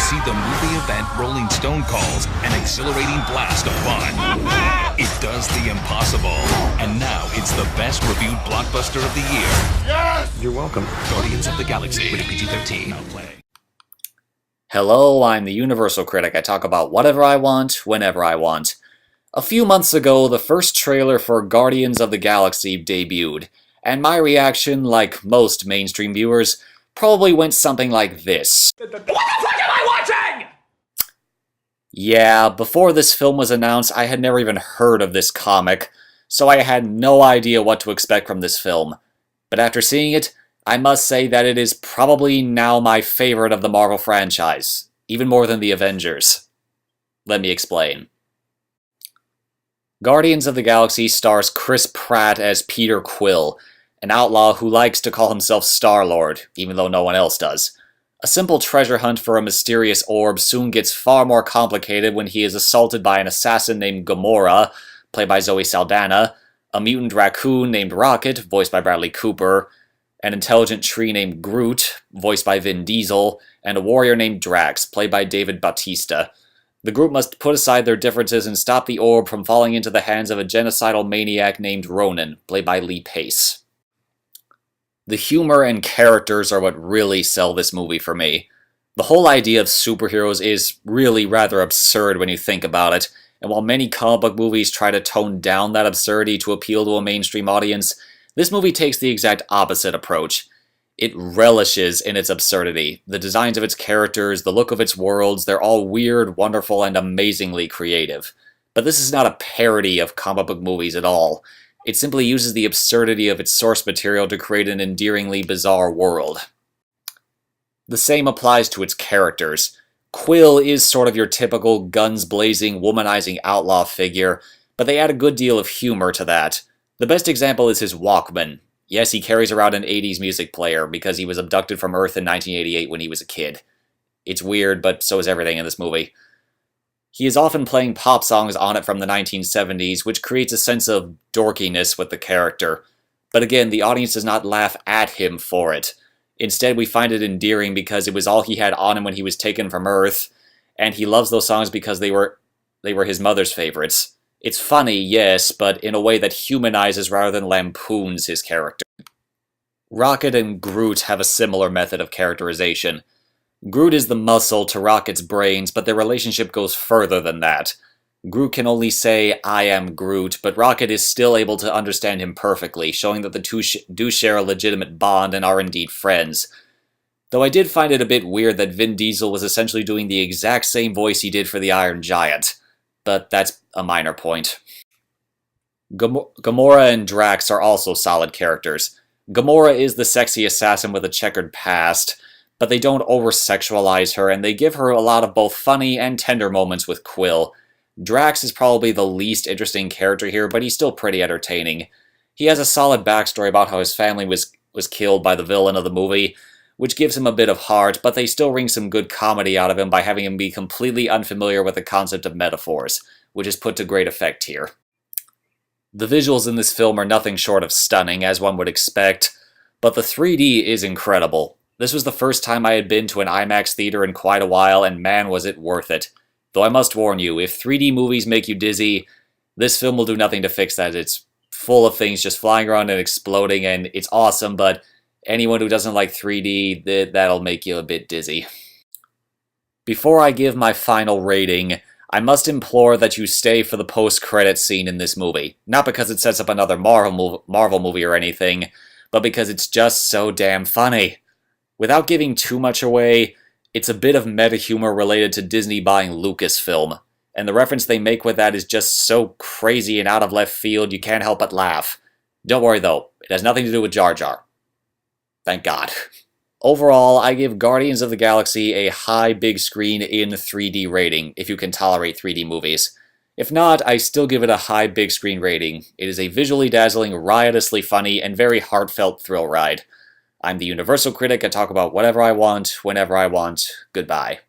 see the movie event Rolling Stone calls an exhilarating blast of fun. It does the impossible, and now it's the best reviewed blockbuster of the year. Yes! You're welcome. Guardians of the Galaxy, rated PG-13. Now playing. Hello, I'm the Universal Critic. I talk about whatever I want, whenever I want. A few months ago, the first trailer for Guardians of the Galaxy debuted, and my reaction, like most mainstream viewers, probably went something like this. What the fuck am I watching?! Yeah, before this film was announced, I had never even heard of this comic, so I had no idea what to expect from this film. But after seeing it, I must say that it is probably now my favorite of the Marvel franchise, even more than the Avengers. Let me explain. Guardians of the Galaxy stars Chris Pratt as Peter Quill, an outlaw who likes to call himself Star-Lord, even though no one else does. A simple treasure hunt for a mysterious orb soon gets far more complicated when he is assaulted by an assassin named Gamora, played by Zoe Saldana, a mutant raccoon named Rocket, voiced by Bradley Cooper, an intelligent tree named Groot, voiced by Vin Diesel, and a warrior named Drax, played by David Bautista. The group must put aside their differences and stop the orb from falling into the hands of a genocidal maniac named Ronan, played by Lee Pace. The humor and characters are what really sell this movie for me. The whole idea of superheroes is really rather absurd when you think about it, and while many comic book movies try to tone down that absurdity to appeal to a mainstream audience, this movie takes the exact opposite approach. It relishes in its absurdity. The designs of its characters, the look of its worlds, they're all weird, wonderful, and amazingly creative. But this is not a parody of comic book movies at all. It simply uses the absurdity of its source material to create an endearingly bizarre world. The same applies to its characters. Quill is sort of your typical guns-blazing, womanizing outlaw figure, but they add a good deal of humor to that. The best example is his Walkman. Yes, he carries around an 80s music player because he was abducted from Earth in 1988 when he was a kid. It's weird, but so is everything in this movie. He is often playing pop songs on it from the 1970s, which creates a sense of dorkiness with the character. But again, the audience does not laugh at him for it. Instead, we find it endearing because it was all he had on him when he was taken from Earth, and he loves those songs because they were his mother's favorites. It's funny, yes, but in a way that humanizes rather than lampoons his character. Rocket and Groot have a similar method of characterization. Groot is the muscle to Rocket's brains, but their relationship goes further than that. Groot can only say, "I am Groot," but Rocket is still able to understand him perfectly, showing that the two do share a legitimate bond and are indeed friends. Though I did find it a bit weird that Vin Diesel was essentially doing the exact same voice he did for the Iron Giant. But that's a minor point. Gamora and Drax are also solid characters. Gamora is the sexy assassin with a checkered past, but they don't over-sexualize her, and they give her a lot of both funny and tender moments with Quill. Drax is probably the least interesting character here, but he's still pretty entertaining. He has a solid backstory about how his family was killed by the villain of the movie, which gives him a bit of heart, but they still wring some good comedy out of him by having him be completely unfamiliar with the concept of metaphors, which is put to great effect here. The visuals in this film are nothing short of stunning, as one would expect, but the 3D is incredible. This was the first time I had been to an IMAX theater in quite a while, and man was it worth it. Though I must warn you, if 3D movies make you dizzy, this film will do nothing to fix that. It's full of things just flying around and exploding, and it's awesome, but anyone who doesn't like 3D, that'll make you a bit dizzy. Before I give my final rating, I must implore that you stay for the post-credits scene in this movie. Not because it sets up another Marvel movie or anything, but because it's just so damn funny. Without giving too much away, it's a bit of meta-humor related to Disney buying Lucasfilm, and the reference they make with that is just so crazy and out of left field you can't help but laugh. Don't worry though, it has nothing to do with Jar Jar. Thank God. Overall, I give Guardians of the Galaxy a high big screen in 3D rating, if you can tolerate 3D movies. If not, I still give it a high big screen rating. It is a visually dazzling, riotously funny, and very heartfelt thrill ride. I'm the Universal Critic. I talk about whatever I want, whenever I want. Goodbye.